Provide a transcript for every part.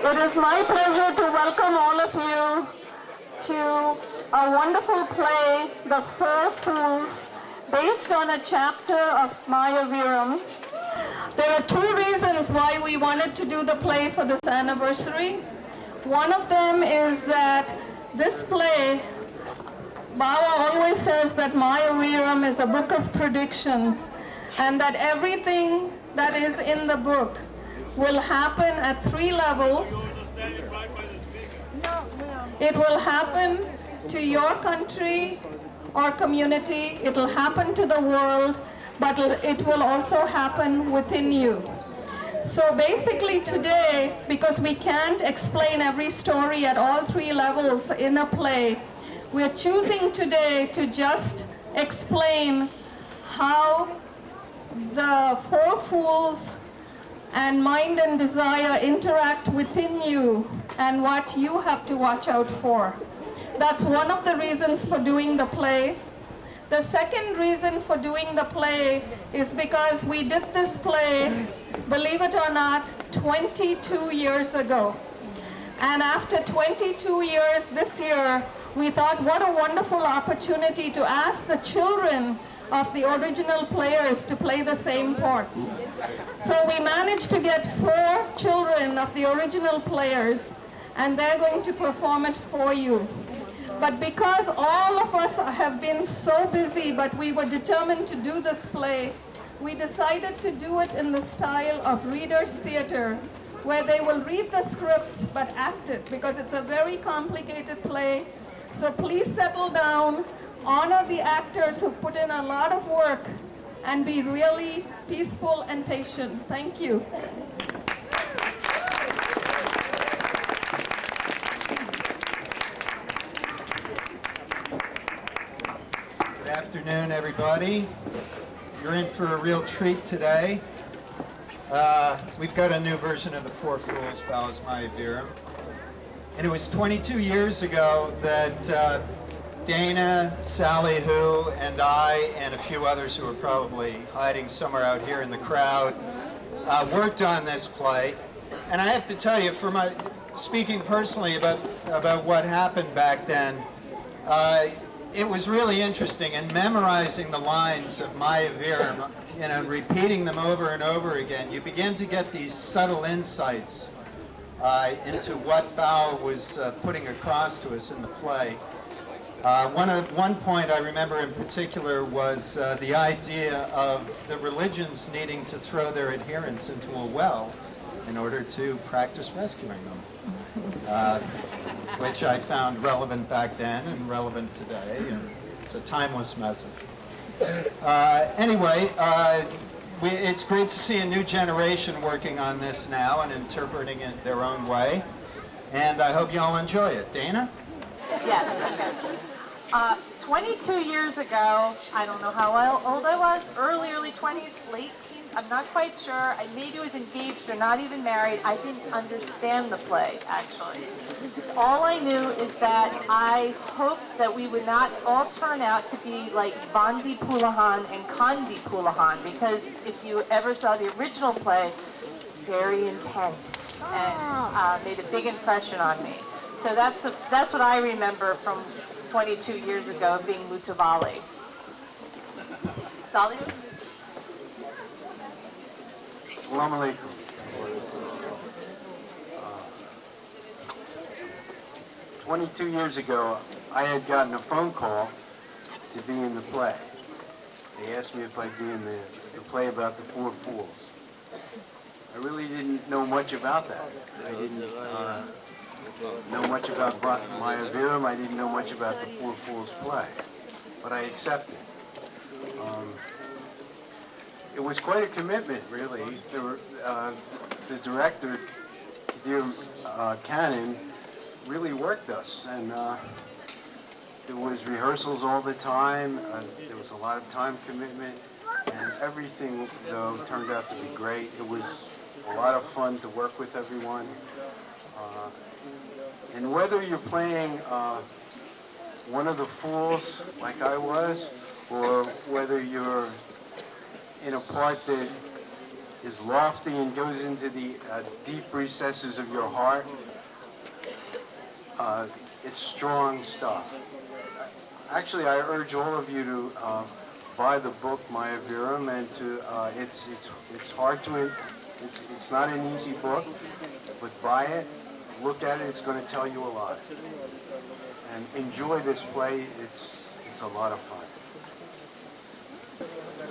It is my pleasure to welcome all of you to a wonderful play, The Four Fools, based on a chapter of Maya Veeram. There are two reasons why we wanted to do the play for this anniversary. One of them is that this play, Bawa always says that Maya Veeram is a book of predictions, and that everything that is in the book will happen at three levels. It will happen to your country or community, it will happen to the world, but it will also happen within you. So basically today, because we can't explain every story at all three levels in a play, we're choosing today to just explain how the four fools and mind and desire interact within you and what you have to watch out for. That's one of the reasons for doing the play. The second reason for doing the play is because we did this play, believe it or not, 22 years ago. And after 22 years this year, we thought what a wonderful opportunity to ask the children of the original players to play the same parts. So we managed to get 4 children of the original players, and they're going to perform it for you. But because all of us have been so busy, but we were determined to do this play, we decided to do it in the style of Reader's Theater, where they will read the scripts but act it, because it's a very complicated play. So please settle down, honor the actors who put in a lot of work, and be really peaceful and patient. Thank you. Good afternoon, everybody. You're in for a real treat today. We've got a new version of The Four Fools, Bawa Muhaiyaddeen. And it was 22 years ago that Dana, Sally Who, and I, and a few others who are probably hiding somewhere out here in the crowd, worked on this play. And I have to tell you, speaking personally about what happened back then, it was really interesting, and memorizing the lines of Maya Veeram, repeating them over and over again, you begin to get these subtle insights into what Bawa was putting across to us in the play. One point I remember in particular was the idea of the religions needing to throw their adherents into a well in order to practice rescuing them, which I found relevant back then and relevant today, and it's a timeless message. Anyway, it's great to see a new generation working on this now and interpreting it their own way, and I hope you all enjoy it. Dana? Yes. 22 years ago, I don't know how old I was, early 20s, late teens, I'm not quite sure. I maybe was engaged or not even married. I didn't understand the play, actually. All I knew is that I hoped that we would not all turn out to be like Bandi Pulahan and Kandi Pulahan, because if you ever saw the original play, very intense and made a big impression on me. So that's what I remember from 22 years ago, being Mutavali. Sali? Assalamu alaikum. 22 years ago, I had gotten a phone call to be in the play. They asked me if I'd be in the play about the Four Fools. I really didn't know much about that. I didn't know much about Maya Veeram. I didn't know much about the Four Fools play, but I accepted. It was quite a commitment, really. The director, dear Cannon, really worked us, and there was rehearsals all the time. There was a lot of time commitment, and everything, though, turned out to be great. It was a lot of fun to work with everyone. And whether you're playing one of the fools, like I was, or whether you're in a part that is lofty and goes into the deep recesses of your heart. It's strong stuff. Actually, I urge all of you to buy the book Maya Veeram, and to it's hard to it's not an easy book, but buy it, look at it. It's going to tell you a lot, and enjoy this play. It's a lot of fun.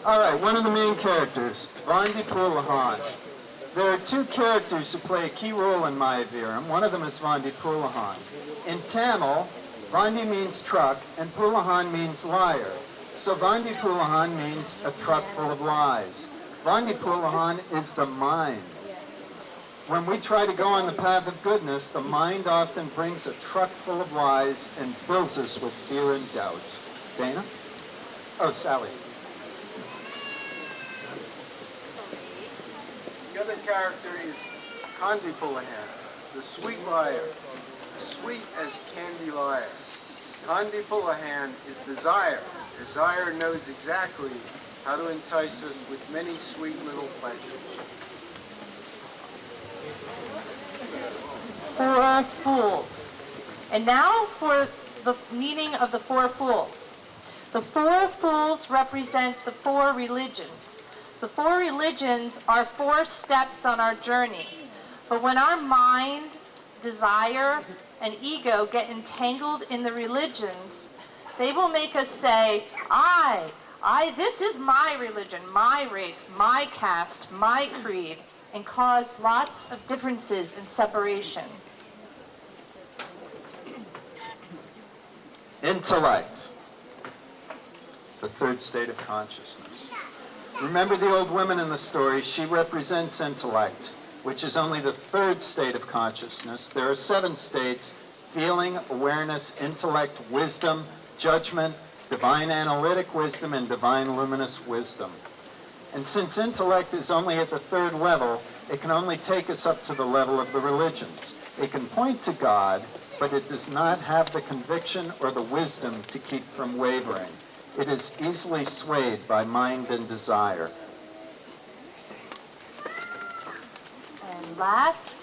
All right, one of the main characters, Vandi Pulahan. There are two characters who play a key role in Maya Veeram. One of them is Vandi Pulahan. In Tamil, Vandi means truck and Pulahan means liar. So Vandi Pulahan means a truck full of lies. Vandi Pulahan is the mind. When we try to go on the path of goodness, the mind often brings a truck full of lies and fills us with fear and doubt. Dana? Oh, Sally. The other character is Kandi Pulahan, the sweet liar, sweet as candy liar. Kandi Pulahan is desire. Desire knows exactly how to entice us with many sweet little pleasures. Four fools. And now for the meaning of the four fools. The four fools represent the four religions. The four religions are 4 steps on our journey. But when our mind, desire, and ego get entangled in the religions, they will make us say, this is my religion, my race, my caste, my creed, and cause lots of differences and separation. Intellect, the third state of consciousness. Remember the old woman in the story, she represents intellect, which is only the third state of consciousness. There are 7 states: feeling, awareness, intellect, wisdom, judgment, divine analytic wisdom, and divine luminous wisdom. And since intellect is only at the 3rd level, it can only take us up to the level of the religions. It can point to God, but it does not have the conviction or the wisdom to keep from wavering. It is easily swayed by mind and desire. And last,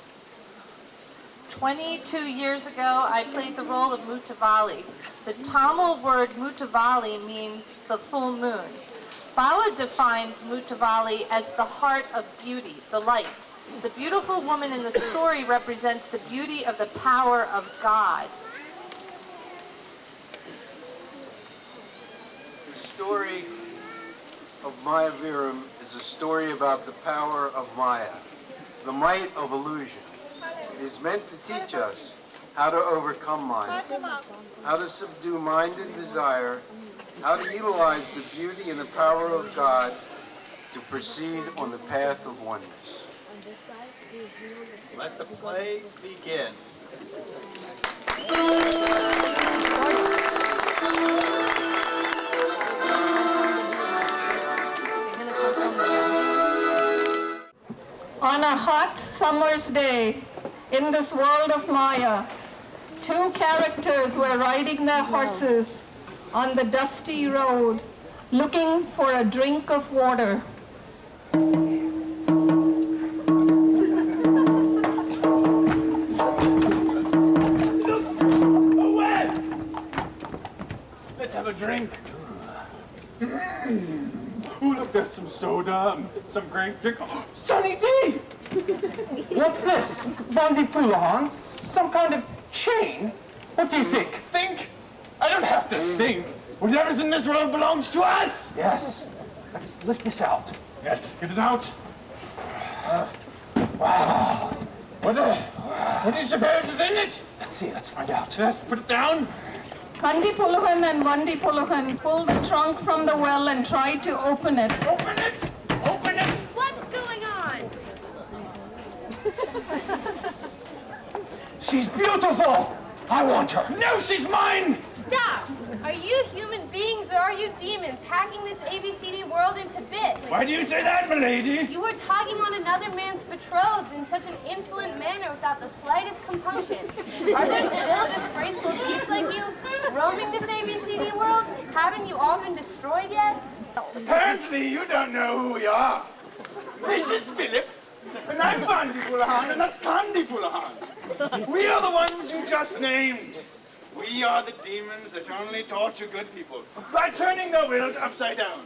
22 years ago, I played the role of Mutavali. The Tamil word Mutavali means the full moon. Bawa defines Mutavali as the heart of beauty, the light. The beautiful woman in the story represents the beauty of the power of God. The story of Maya Veeram is a story about the power of Maya, the might of illusion. It is meant to teach us how to overcome mind, how to subdue mind and desire, how to utilize the beauty and the power of God to proceed on the path of oneness. Let the play begin. On a hot summer's day, in this world of Maya, 2 characters were riding their horses on the dusty road, looking for a drink of water. Away! Let's have a drink. Ooh, look, there's some soda, some grape drink. Oh, Sunny D! What's this? Vandi Pulahan? Some kind of chain? What do you think? Think? I don't have to think. Whatever's in this world belongs to us. Yes. Let's lift this out. Yes, get it out. Wow. What do you suppose is in it? Let's see, let's find out. Yes, put it down. Kandi Pulahan and Vandi Pulahan pulled the trunk from the well and tried to open it. Open it! Open it! What's going on? She's beautiful! I want her. No, she's mine! Stop! Are you human beings or are you demons hacking this ABCD world into bits? Why do you say that, milady? You were tugging on another man's betrothed in such an insolent manner without the slightest compunction. Are there still disgraceful geese like you roaming this ABCD world? Haven't you all been destroyed yet? Apparently, you don't know who we are. This is Philip, and I'm Bandy Fullahan, and that's Candy Fullahan. We are the ones you just named. We are the demons that only torture good people by turning the world upside down,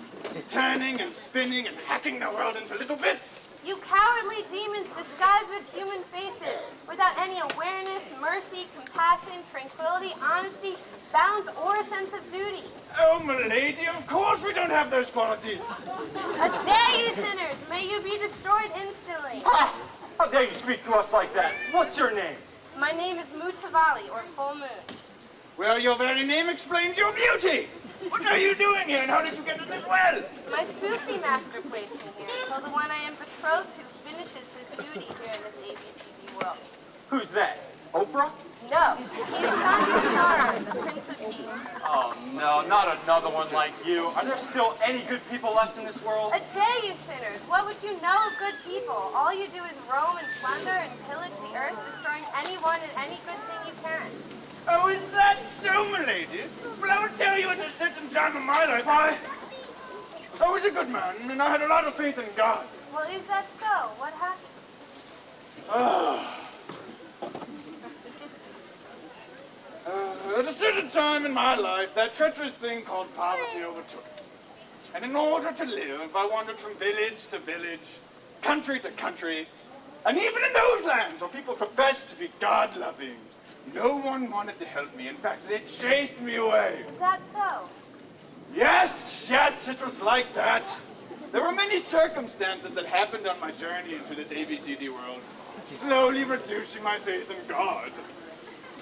turning and spinning and hacking the world into little bits. You cowardly demons disguised with human faces, without any awareness, mercy, compassion, tranquility, honesty, balance, or a sense of duty. Oh, milady, of course we don't have those qualities. A day, you sinners! May you be destroyed instantly. Ah, how dare you speak to us like that? What's your name? My name is Mutavali, or Full Moon. Well, your very name explains your beauty. What are you doing here, and how did you get in this well? My Sufi master placed me here until the one I am betrothed to finishes his duty here in this ABCD world. Who's that? Oprah? No, he is Sanjay, Prince of Peace. Oh, no, not another one like you. Are there still any good people left in this world? A day, you sinners! What would you know of good people? All you do is roam and plunder and pillage the earth, destroying anyone and any good thing you can. Oh, is that so, milady? Well, I will tell you at a certain time of my life, I was a good man, and I had a lot of faith in God. Well, is that so? What happened? At a certain time in my life, that treacherous thing called poverty overtook us. And in order to live, I wandered from village to village, country to country, and even in those lands where people professed to be God-loving, no one wanted to help me. In fact, they chased me away. Is that so? Yes, it was like that. There were many circumstances that happened on my journey into this ABCD world, slowly reducing my faith in God.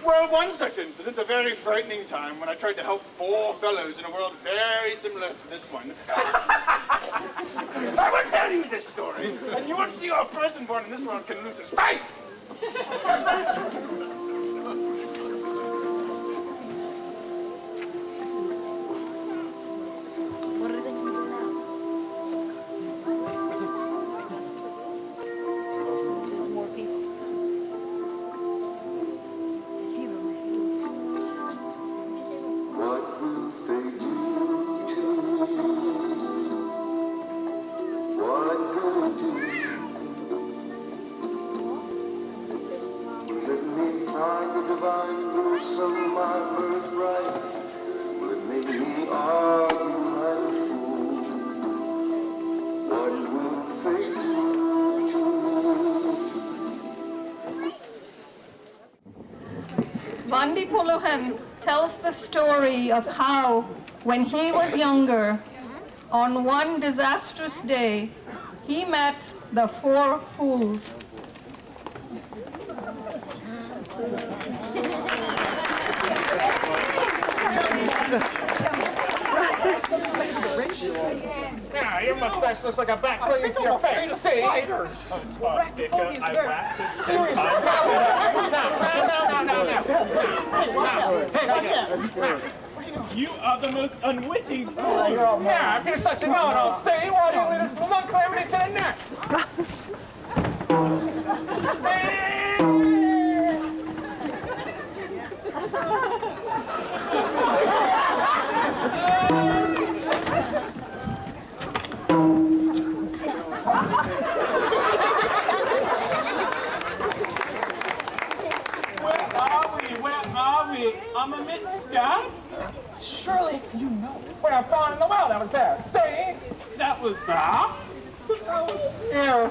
Well, one such incident, a very frightening time when I tried to help 4 fellows in a world very similar to this one. I will tell you this story, and you will see how a person born in this world can lose his faith. Bandi Puluhan tells the story of how, when he was younger, on one disastrous day, he met the 4 fools. Yeah, your mustache looks like a back blade to your face. See? You are the most unwitting fool. Yeah, if you're such a know-it-all, see? Why do you lead us from one calamity to the next? I'm a Mitska. Surely you know. When I found in the well, that was there. See? That was there. Here.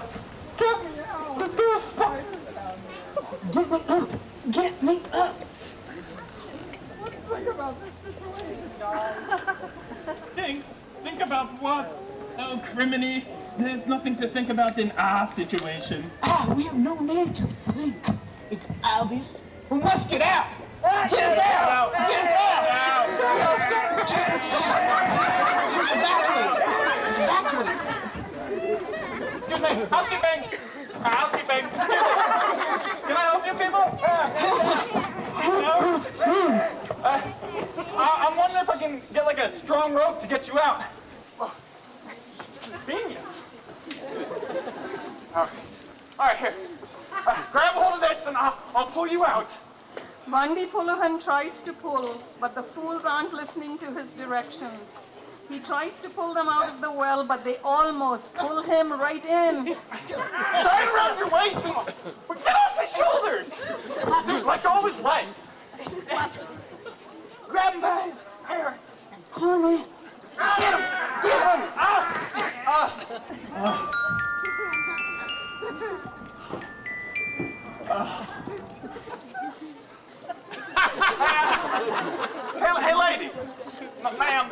Get me out. The door spider. Get me up. Get me up. Let's think about this situation, guys. Think about what? Oh, Criminy, there's nothing to think about in our situation. We have no need to think. It's obvious. We must get out. Get us out! Get us out! Get us out! Excuse me, housekeeping! Housekeeping! Can I help you people? I'm wondering if I can get like a strong rope to get you out. Oh, it's convenient. All right, here. Grab a hold of this and I'll pull you out. Bandi Puluhan tries to pull, but the fools aren't listening to his directions. He tries to pull them out of the well, but they almost pull him right in. Tie it around your waist and get off his shoulders! Dude, let go of his leg. Grab him by his hair and pull him in. Get him! Get him! Hey, lady. Ma'am,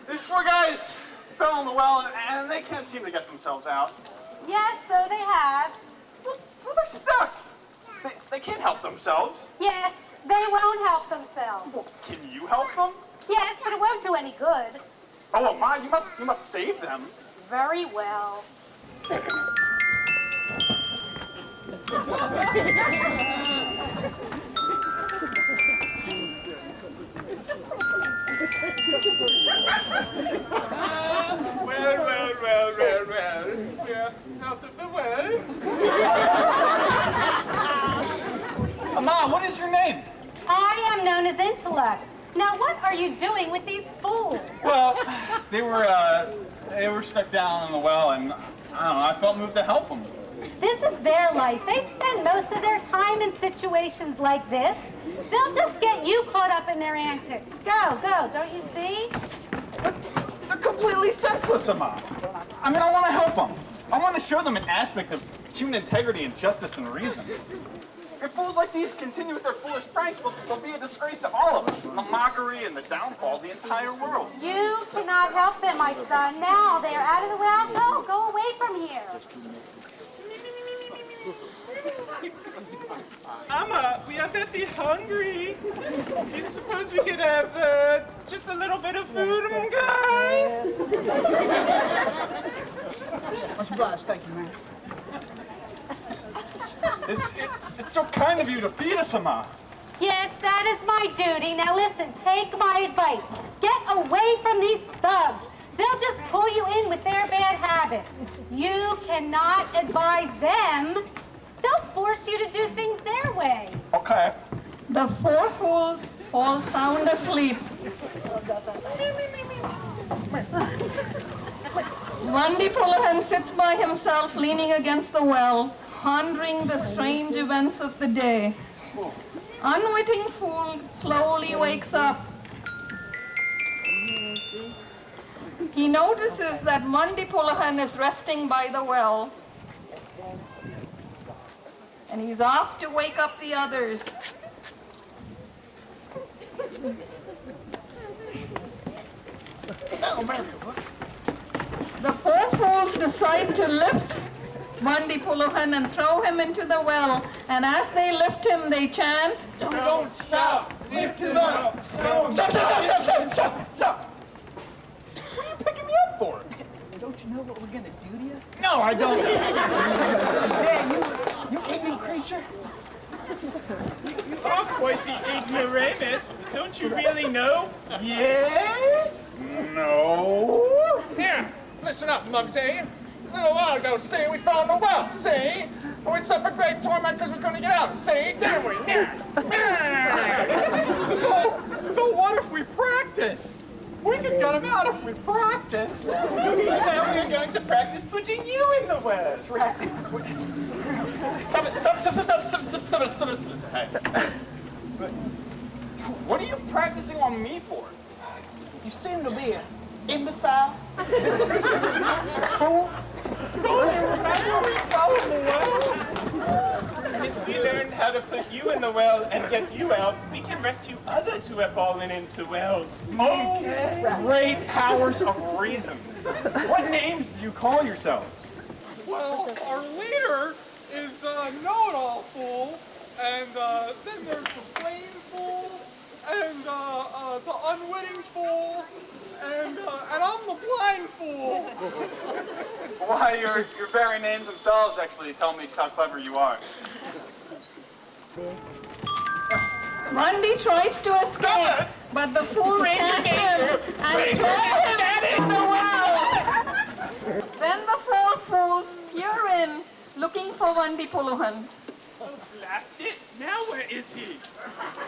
these four guys fell in the well and they can't seem to get themselves out. Yes, so they have. Well, they're stuck. They can't help themselves. Yes, they won't help themselves. Well, can you help them? Yes, but it won't do any good. Oh, well, Ma, you must save them. Very well. Well. We're out of the well. Ma, what is your name? I am known as Intellect. Now, what are you doing with these fools? Well, they were stuck down in the well, and I don't know, I felt moved to help them. This is their life. They spend most of their time in situations like this. They'll just get you caught up in their antics. Go, don't you see? But they're completely senseless, Ma. I mean, I want to help them. I want to show them an aspect of human integrity and justice and reason. If fools like these continue with their foolish pranks, they'll be a disgrace to all of us, a mockery and the downfall of the entire world. You cannot help them, my son. Now they are out of the well. Go away from here. Mama, we are very hungry. Do you suppose we could have just a little bit of food, okay? Much obliged, thank you, man. It's so kind of you to feed us, Ma. Yes, that is my duty. Now listen, take my advice. Get away from these thugs. They'll just pull you in with their bad habits. You cannot advise them. They'll force you to do things their way. Okay. The four fools fall sound asleep. Vandi Pulahan sits by himself, leaning against the well, pondering the strange events of the day. Unwitting fool slowly wakes up. He notices that Vandi Pulahan is resting by the well, and he's off to wake up the others. The four fools decide to lift Vandi Pulahan and throw him into the well, and as they lift him, they chant, Don't stop! Lift him up! Stop! What are you picking me up for? Don't you know what we're gonna do to you? No, I don't. Yeah, you ignorant creature. Oh, quite the ignoramus. Don't you really know? Yes? No. Here, listen up, Mugsy. A little while ago, see, we found a well, see? And we suffered great torment because we couldn't get out, see? Didn't we? So what if we practiced? We could get him out if we practiced. Now we're going to practice putting you in the well. Stop it. Hey. What are you practicing on me for? You seem to be an imbecile. Fool. And if we learn how to put you in the well and get you out, we can rescue others who have fallen into wells. Oh, great powers of reason. What names do you call yourselves? Well, our leader is Know-It-All Fool, and then there's the Plain Fool, and the Unwitting Fool, and I'm the Blind Fool. Why, your very names themselves actually tell me just how clever you are. Vandi tries to escape, but the fools catch him and throw him into the well. Then the four fools peer in, looking for Vandi Pulahan. basket? Now where is he?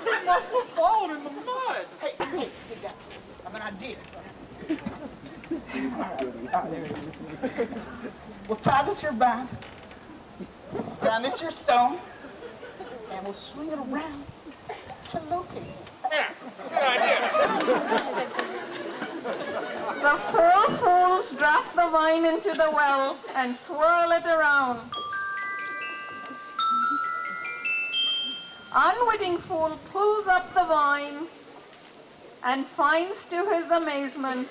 He must have fallen in the mud. Hey, guys, I have an idea. There it is. We'll tie this here vine around this here stone, and we'll swing it around to locate it. Yeah, good idea. The four fools drop the vine into the well and swirl it around. Unwitting fool pulls up the vine and finds to his amazement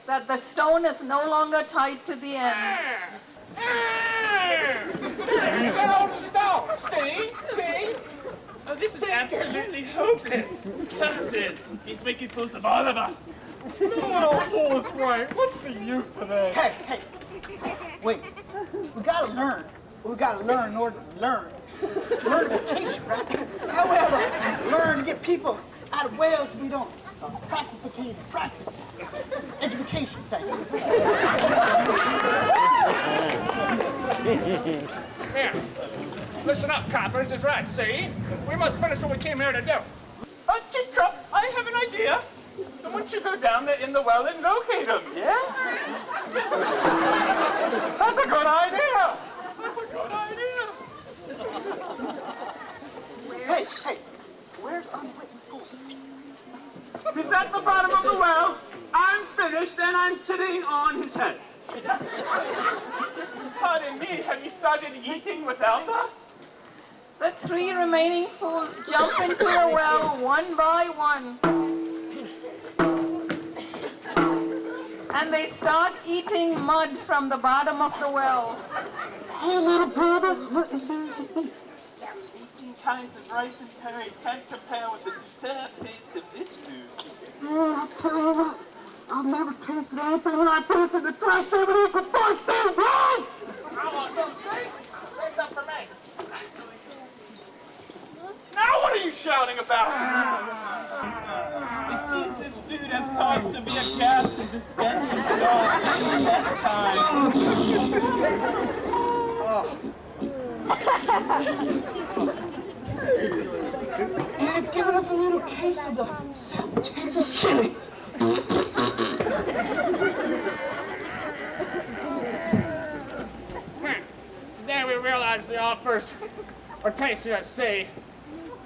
that the stone is no longer tied to the end. Get on the stone. See? See? Oh, this is absolutely hopeless. Curses. He's making fools of all of us. Know-it-all fool is right. What's the use of it? Hey, wait. We gotta learn. We gotta learn in order to learn. Learn education, right? However, learn to get people out of Wales we don't practice the key. Practice. Education, thank you. Here. Listen up, coppers. Is right. See? We must finish what we came here to do. Chitra, I have an idea. Someone should go down there in the well and locate him, yes? That's a good idea. That's a good idea. Hey, where's unwitting fool? He's at the bottom of the well. I'm finished and I'm sitting on his head. Pardon me, have you started eating without us? The three remaining fools jump into the well one by one. And they start eating mud from the bottom of the well. Hey, little brother. 18 kinds of rice and curry can't compare with the superb taste of this food. I'll tell you what. I've never tasted anything like this in the trash table for 14 years! Now what are you shouting about? It seems this food has caused severe gas and distension to our chest And it's given us a little case of the South Texas chili. Then we realized the offers or tasting at sea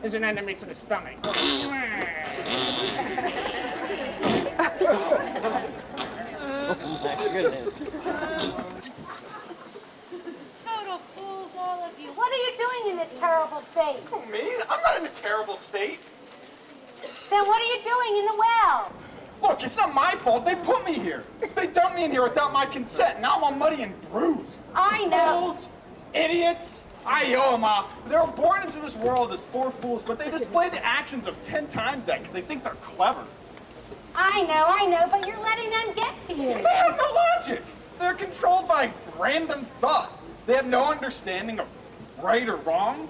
is an enemy to the stomach. Total fools, all of you. What are you doing in this terrible state? Oh, me? I'm not in a terrible state. Then what are you doing in the well? Look, it's not my fault. They put me here. They dumped me in here without my consent. Now I'm all muddy and bruised. I know. Fools, idiots. I owe them all. They were born into this world as four fools, but they display the actions of 10 times that because they think they're clever. I know, but you're letting them get to you. They have no logic. They're controlled by random thought. They have no understanding of right or wrong.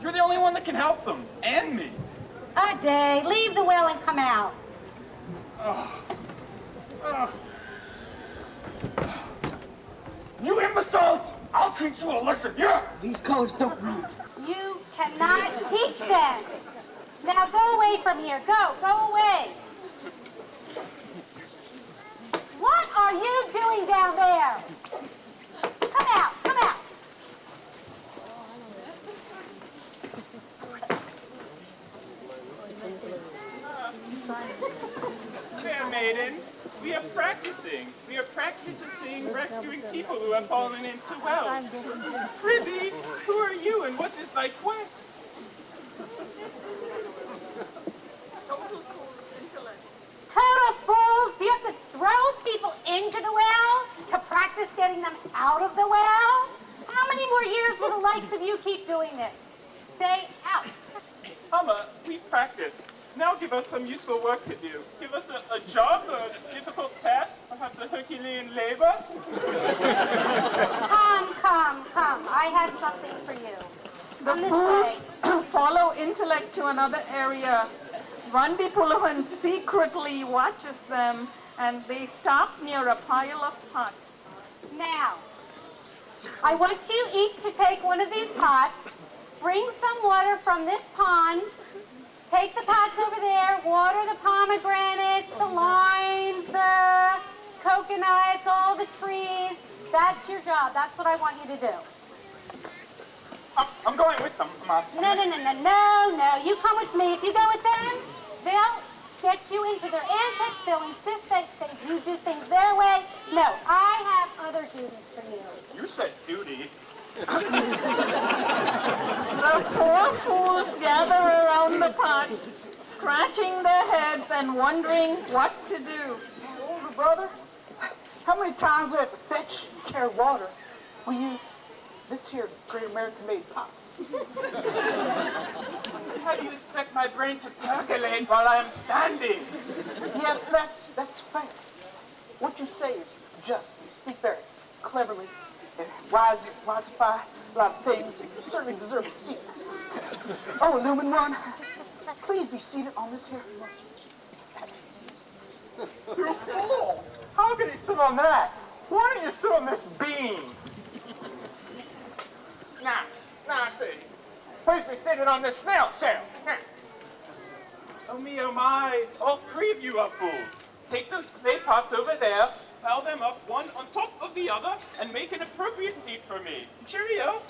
You're the only one that can help them, and me. A day. Leave the well and come out. You imbeciles! I'll teach you a lesson, yeah! These codes don't run. You cannot teach them. Now go away from here. Go away. What are you doing down there? Come out. Fair maiden, we are practicing. We are practicing rescuing people who have fallen into wells. Prithee, who are you and what is thy quest? Total fools! Do you have to throw people into the well to practice getting them out of the well? How many more years will the likes of you keep doing this? Stay out. Mama, we've practiced. Now give us some useful work to do. Give us a job, a difficult task, perhaps a Herculean labor. Come. I have something for you. The Come this way. fools follow intellect to another area. Randi Pulahan secretly watches them, and they stop near a pile of pots. Now, I want you each to take one of these pots bring some water from this pond. Take the pots over there, water the pomegranates, the limes, the coconuts, all the trees. That's your job. That's what I want you to do. I'm going with them, Mom. No. You come with me. If you go with them, they'll get you into their antics. They'll insist that you do things their way. No, I have other duties for you. You said duty. The poor fools gather around the pots, scratching their heads and wondering what to do. Older brother, how many times we have to fetch and carry water? We use this here Great American made pots. How do you expect my brain to percolate while I am standing? Yes, that's fair. What you say is just. You speak very cleverly and wisify a lot of things, and you certainly deserve a seat. Oh, Lumen One, please be seated on this here mustard seat. You fool! How can you sit on that? Why don't you sit on this beam? Nah, see. Please be seated on this snail shell. Oh me, oh my, all three of you are fools. Take those clay pots over there, pile them up one on top of the other, and make an appropriate seat for me. Cheerio.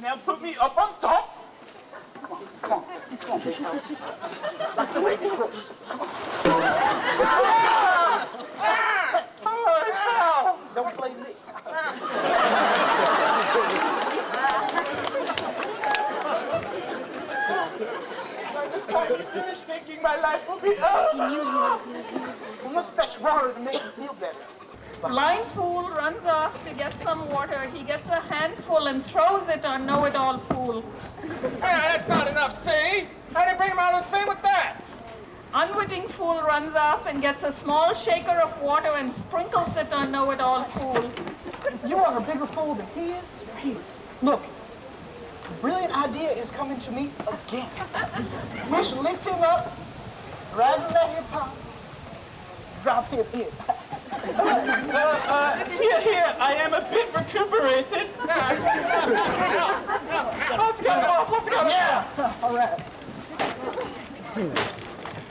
Now put me up on top. Come on, big fella. Like the way you push. Don't blame me. By the time you finish thinking, my life will be over. We must fetch water to make you feel better. Blind fool runs off to get some water. He gets a handful and throws it on know-it-all fool. That's not enough, see? How do you bring him out of his feet with that? Unwitting fool runs off and gets a small shaker of water and sprinkles it on know-it-all fool. You are a bigger fool than he is. Look, a brilliant idea is coming to me again. We should lift him up, grab him out of your pot, drop him in. Here, I am a bit recuperated. Let's go. Yeah, all right.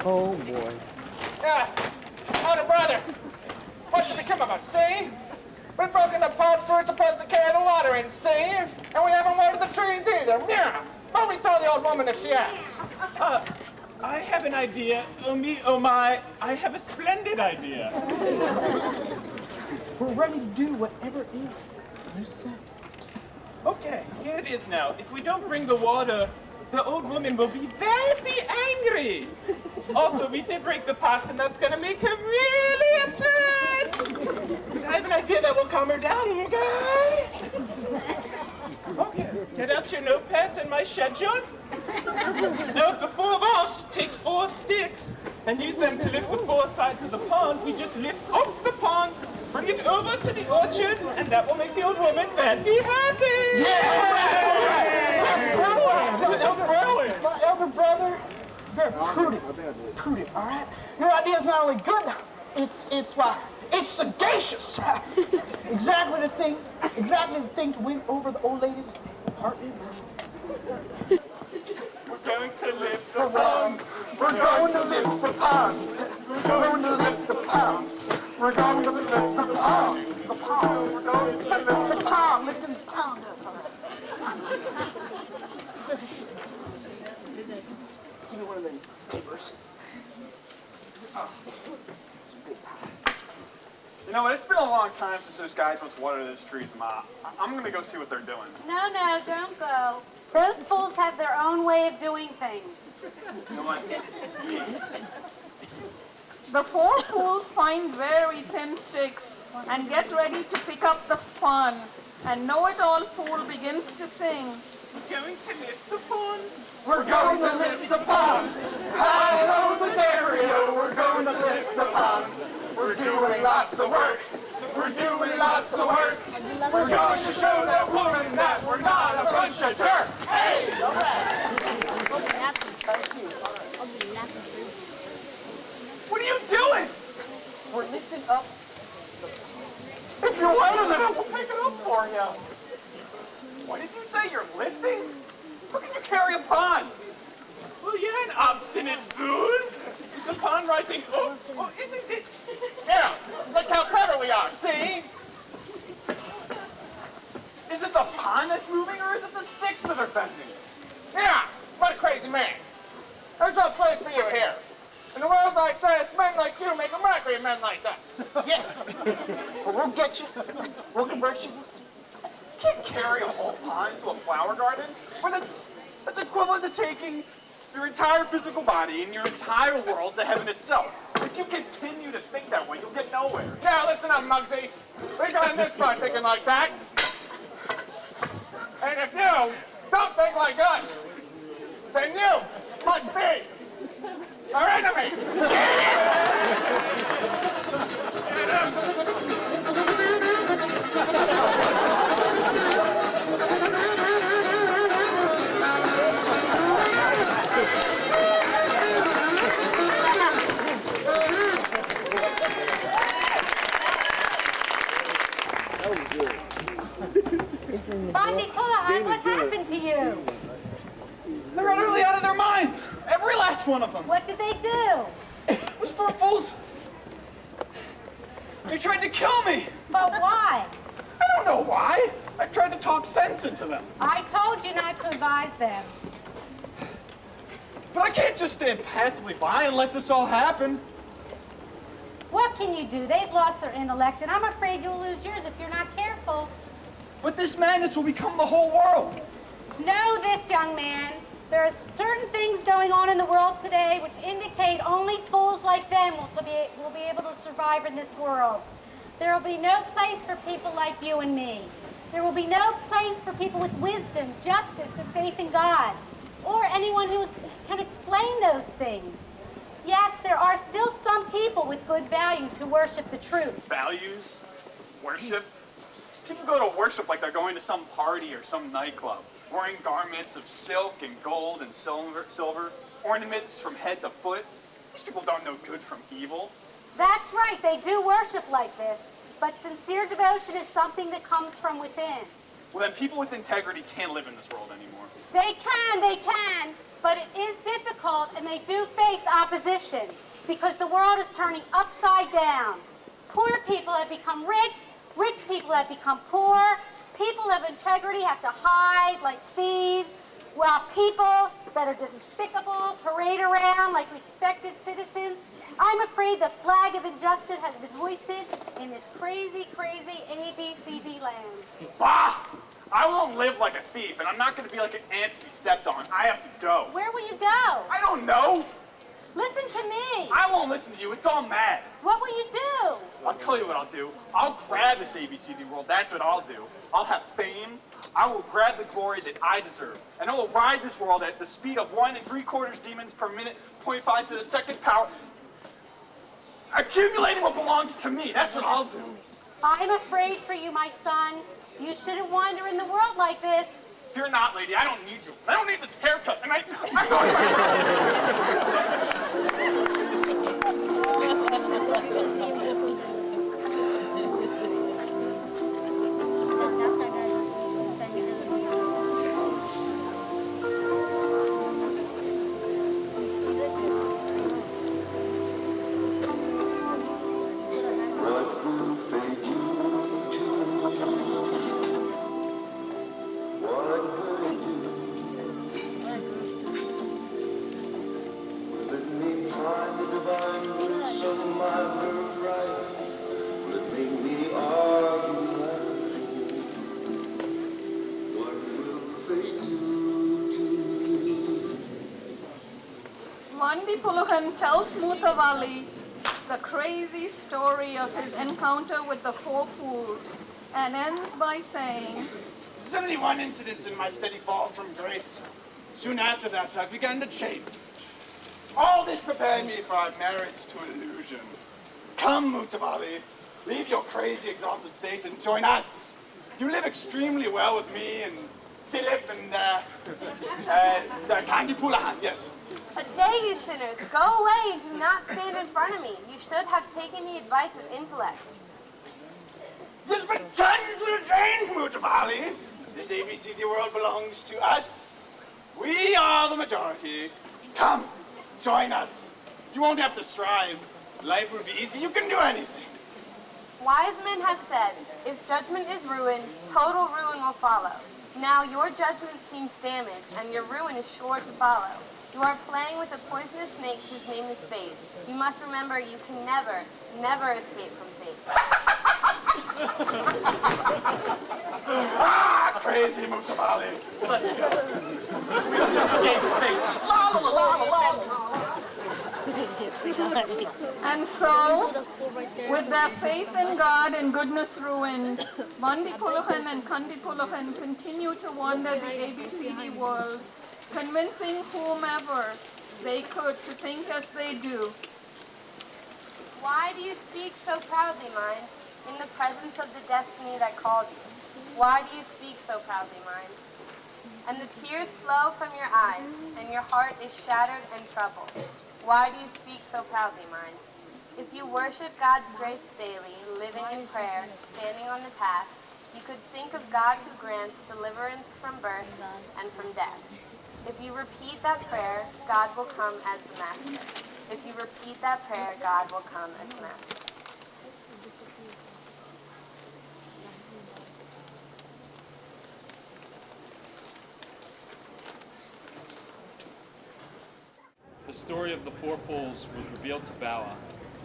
Oh, boy. Older brother, what's become of us, see? We've broken the pots we're supposed to carry the water in, see? And we haven't watered the trees either. Yeah. Why don't we tell the old woman if she asks? I have an idea. Oh me, oh my, I have a splendid idea. We're ready to do whatever it is you say. Okay, here it is now. If we don't bring the water, the old woman will be very angry. Also, we did break the pots, and that's gonna make her really upset. I have an idea that will calm her down, okay? Okay, get out your notepads and my schedule. Now, if the four of us take 4 sticks and use them to lift the 4 sides of the pond, we just lift up the pond, bring it over to the orchard, and that will make the old woman very happy. My elder brother, very prudent, all right? Your idea is not only good, it's sagacious. Exactly the thing to win over the old lady's heart and mind. We're going to lift the pond. We're going to lift the pond. We're going to lift the pond. We're going to lift the pond. The pond. We're going to lift the pond. Lifting the pond up. Give me one of them papers. It's a big pond. You know what? It's been a long time since those guys went to water those trees, Ma. I'm gonna go see what they're doing. No, don't go. Those fools have their own way of doing things. The 4 fools find very thin sticks and get ready to pick up the pond. And know-it-all fool begins to sing. We're going to lift the pond. We're going to lift the pond. Hi-ho, the Dario. We're going to lift the pond. We're doing lots of work. We're doing lots of work. We're going to show that woman that we're not a bunch of jerks. Hey! What are you doing? We're lifting up. If you wait a minute, we'll pick it up for you. What did you say? You're lifting? How can you carry a pond? Well, you're an obstinate fool. Is the pond rising? Oh, isn't it? Yeah, look how clever we are, see? Is it the pond that's moving, or is it the sticks that are bending? Yeah, what a crazy man. There's no place for you here. In a world like this, men like you make a mockery of men like us. Yeah. Well, we'll get you. We'll convert you. You can't carry a whole pond to a flower garden. Well, that's equivalent to taking your entire physical body and your entire world to heaven itself. If you continue to think that way, you'll get nowhere. Now listen up, Muggsy. We got this far thinking like that. And if you don't think like us, then you must be our enemy. What happened to you? They're utterly out of their minds. Every last one of them. What did they do? It was for fools. They tried to kill me. But why? I don't know why. I tried to talk sense into them. I told you not to advise them. But I can't just stand passively by and let this all happen. What can you do? They've lost their intellect, and I'm afraid you'll lose yours if you're not careful. But this madness will become the whole world. Know this, young man. There are certain things going on in the world today which indicate only fools like them will be able to survive in this world. There will be no place for people like you and me. There will be no place for people with wisdom, justice, and faith in God, or anyone who can explain those things. Yes, there are still some people with good values who worship the truth. Values? Worship? People go to worship like they're going to some party or some nightclub, wearing garments of silk and gold and silver, ornaments from head to foot. These people don't know good from evil. That's right, they do worship like this, but sincere devotion is something that comes from within. Well, then people with integrity can't live in this world anymore. They can, but it is difficult and they do face opposition because the world is turning upside down. Poor people have become rich, rich people have become poor, people of integrity have to hide like thieves, while people that are despicable parade around like respected citizens. I'm afraid the flag of injustice has been hoisted in this crazy, crazy ABCD land. Bah! I won't live like a thief, and I'm not going to be like an ant to be stepped on. I have to go. Where will you go? I don't know. Listen to me. I won't listen to you. It's all mad. What will you do? I'll tell you what I'll do. I'll grab this ABCD world. That's what I'll do. I'll have fame. I will grab the glory that I deserve. And I will ride this world at the speed of 1 3/4 demons per minute, 0.5 to the second power, accumulating what belongs to me. That's what I'll do. I'm afraid for you, my son. You shouldn't wander in the world like this. Fear not, lady. I don't need you. I don't need this haircut. And I'm Puluhan tells Mutawali the crazy story of his encounter with the 4 fools and ends by saying, 71 incidents in my steady fall from grace. Soon after that, I began to change. All this prepared me for our marriage to illusion. Come, Mutawali, Leave your crazy exalted state and join us. You live extremely well with me and Philip and Candy Pulahan, yes. A day, you sinners! Go away and do not stand in front of me. You should have taken the advice of intellect. Yes, but times will change, Mutavali. This ABCD world belongs to us. We are the majority. Come, join us. You won't have to strive. Life will be easy. You can do anything. Wise men have said, if judgment is ruin, total ruin will follow. Now your judgment seems damaged, and your ruin is sure to follow. You are playing with a poisonous snake whose name is fate. You must remember you can never, never escape from fate. Ah, crazy Mutavalis. Let's go. We'll escape fate. La la la la la. And so, with their faith in God and goodness ruined, Bandi Puluhan and Kandi Puluhan continue to wander the ABCD world, convincing whomever they could to think as they do. Why do you speak so proudly, mine, in the presence of the destiny that called you? Why do you speak so proudly, mine? And the tears flow from your eyes, and your heart is shattered and troubled. Why do you speak so proudly, mine? If you worship God's grace daily, living in prayer, standing on the path, you could think of God who grants deliverance from birth and from death. If you repeat that prayer, God will come as the master. If you repeat that prayer, God will come as the master. The story of the four fools was revealed to Bawa.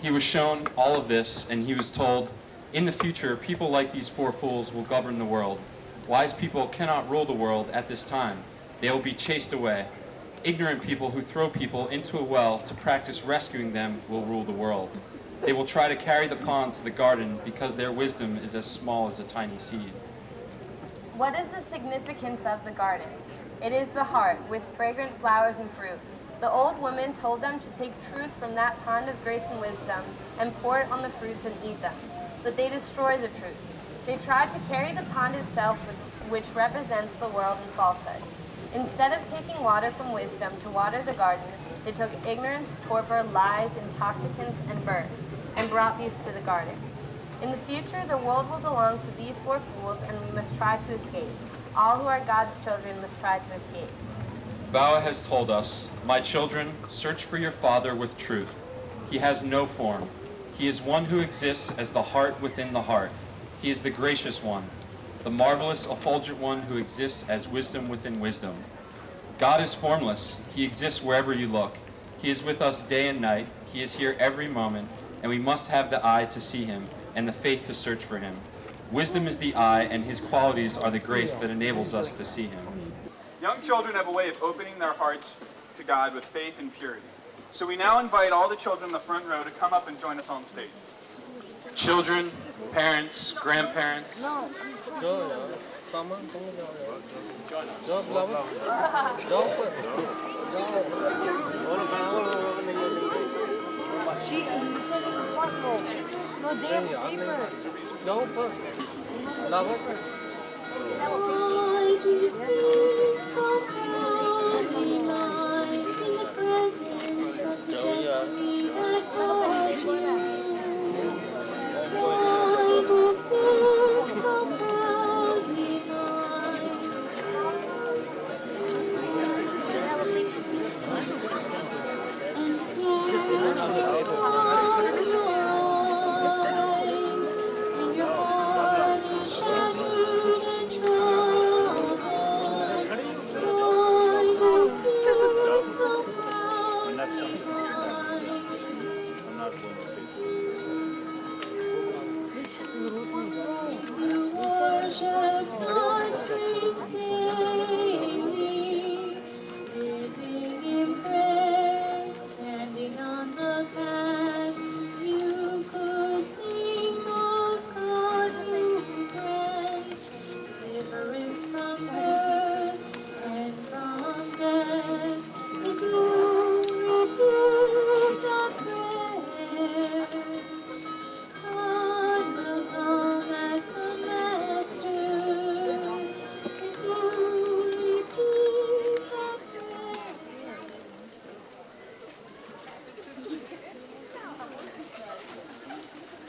He was shown all of this, and he was told, in the future, people like these four fools will govern the world. Wise people cannot rule the world at this time. They will be chased away. Ignorant people who throw people into a well to practice rescuing them will rule the world. They will try to carry the pond to the garden because their wisdom is as small as a tiny seed. What is the significance of the garden? It is the heart, with fragrant flowers and fruit. The old woman told them to take truth from that pond of grace and wisdom and pour it on the fruits and eat them. But they destroyed the truth. They tried to carry the pond itself, which represents the world and falsehood. Instead of taking water from wisdom to water the garden, they took ignorance, torpor, lies, intoxicants, and birth, and brought these to the garden. In the future, the world will belong to these four fools, and we must try to escape. All who are God's children must try to escape. Bawa has told us, my children, search for your Father with truth. He has no form. He is one who exists as the heart within the heart. He is the gracious one, the marvelous, effulgent one who exists as wisdom within wisdom. God is formless. He exists wherever you look. He is with us day and night. He is here every moment, and we must have the eye to see him and the faith to search for him. Wisdom is the eye, and his qualities are the grace that enables us to see him. Young children have a way of opening their hearts to God with faith and purity. So we now invite all the children in the front row to come up and join us on stage. Children, parents, grandparents. She said in the front row. No damn paper. No book. Love it. Try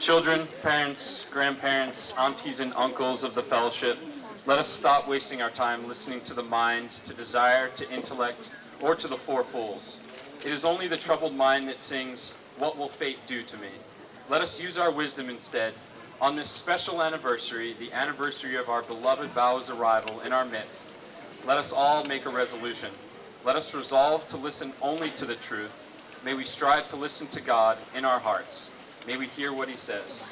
Children, parents, grandparents, aunties, and uncles of the fellowship, let us stop wasting our time listening to the mind, to desire, to intellect, or to the four fools. It is only the troubled mind that sings, "What will fate do to me?" Let us use our wisdom instead. On this special anniversary, the anniversary of our beloved Bawa's arrival in our midst, let us all make a resolution. Let us resolve to listen only to the truth. May we strive to listen to God in our hearts. May we hear what he says.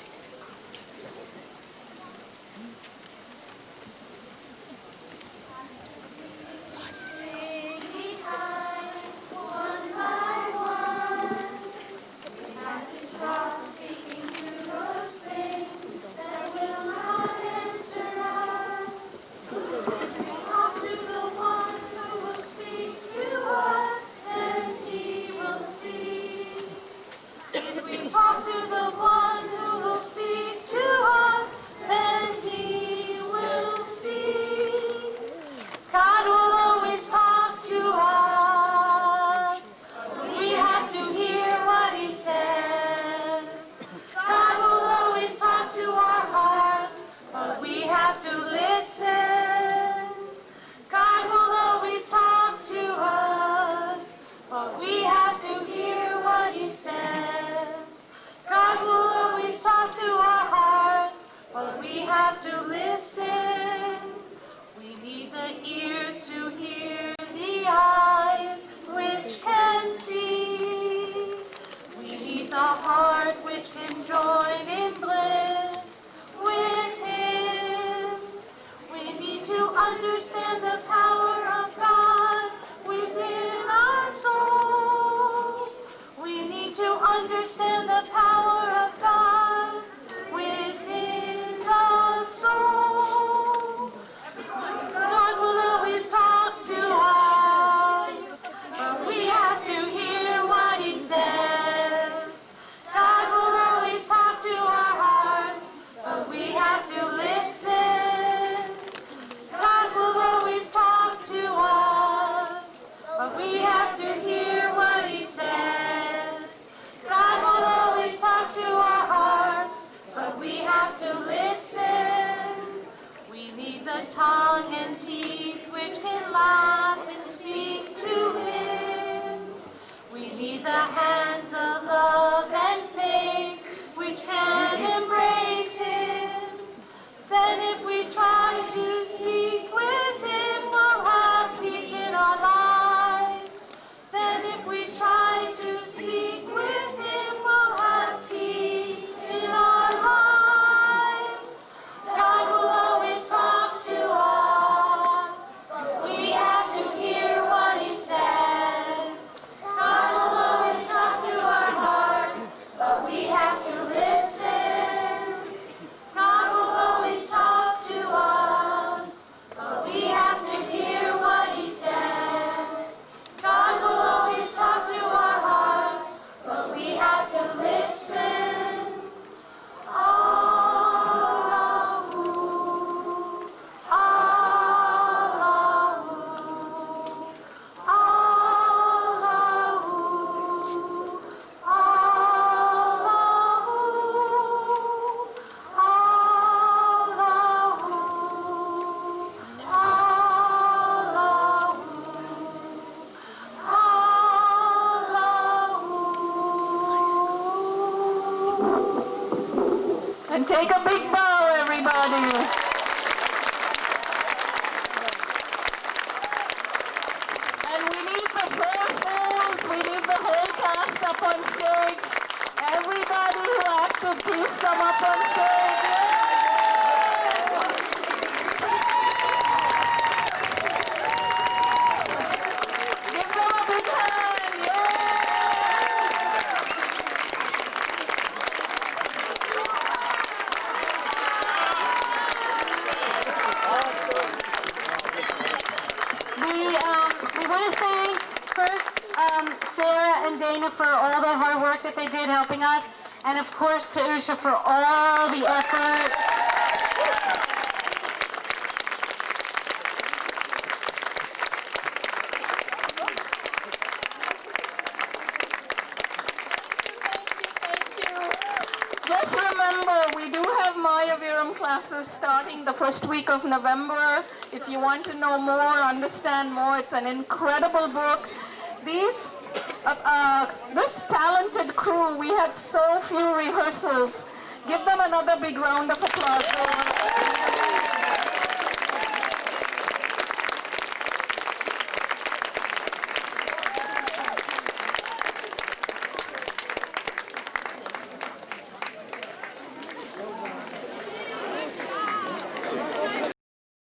And take a big bow, everybody. And we need the four fools, we need the whole cast up on stage. Everybody who acted, please come up on stage. Give them a big hand. We want to thank first Sarah and Dana for all the hard work that they did helping us, and of course to Usha for all the effort. Just remember Veeram classes starting the first week of November. If you want to know more, understand more, it's an incredible book. This talented crew, we had so few rehearsals. Give them another big round of applause.